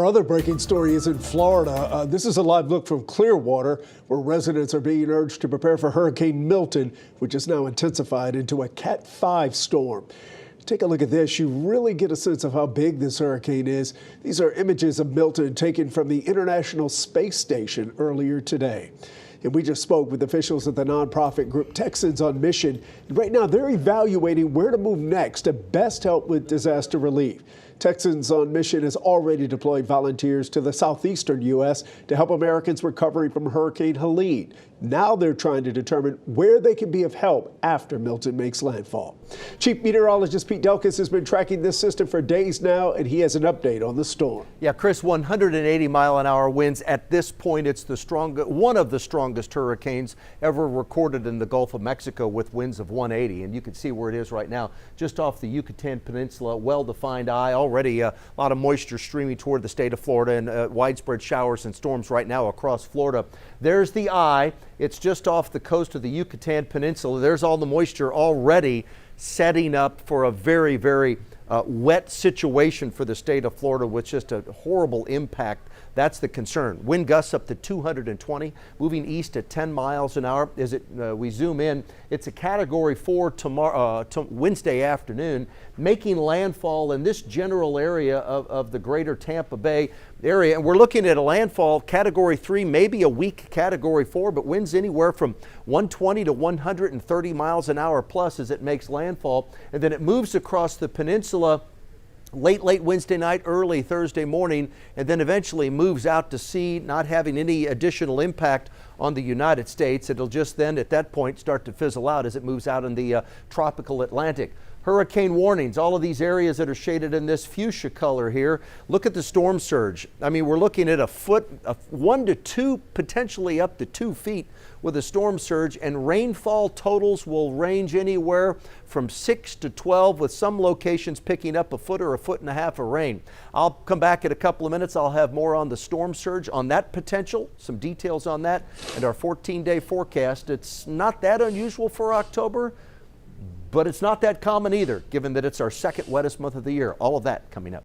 Our other breaking story is in Florida. This is a live look from Clearwater, where residents are being urged to prepare for Hurricane Milton, which is now intensified into a Cat 5 storm. Take a look at this. You really get a sense of how big this hurricane is. These are images of Milton taken from the International Space Station earlier today. And we just spoke with officials at the nonprofit group Texans on Mission. And right now, they're evaluating where to move next to best help with disaster relief. Texans on Mission has already deployed volunteers to the southeastern U.S. to help Americans recovering from Hurricane Helene. Now they're trying to determine where they can be of help after Milton makes landfall. Chief Meteorologist Pete Delkus has been tracking this system for days now, and he has an update on the storm. Yeah, Chris, 180-mile-an-hour winds. At this point, it's one of the strongest hurricanes ever recorded in the Gulf of Mexico, with winds of 180. And you can see where it is right now, just off the Yucatan Peninsula. Well-defined eye. Already a lot of moisture streaming toward the state of Florida, and widespread showers and storms right now across Florida. There's the eye. It's just off the coast of the Yucatan Peninsula. There's all the moisture already setting up for a very, very wet situation for the state of Florida, with just a horrible impact. That's the concern. Wind gusts up to 220, moving east at 10 miles an hour. As we zoom in, it's a Category 4 tomorrow, Wednesday afternoon, making landfall in this general area of the greater Tampa Bay area. And we're looking at a landfall Category 3, maybe a weak Category 4, but winds anywhere from 120 to 130 miles an hour plus as it makes landfall. And then it moves across the peninsula late Wednesday night, early Thursday morning, and then eventually moves out to sea, not having any additional impact on the United States. It'll just then at that point start to fizzle out as it moves out in the tropical Atlantic. Hurricane warnings, all of these areas that are shaded in this fuchsia color here. Look at the storm surge. I mean, we're looking at 1 to 2, potentially up to 2 feet with a storm surge, and rainfall totals will range anywhere from 6 to 12, with some locations picking up 1 foot or 1.5 foot of rain. I'll come back in a couple of minutes. I'll have more on the storm surge, on that potential, some details on that, and our 14-day forecast. It's not that unusual for October, but it's not that common either, given that it's our second wettest month of the year. All of that coming up.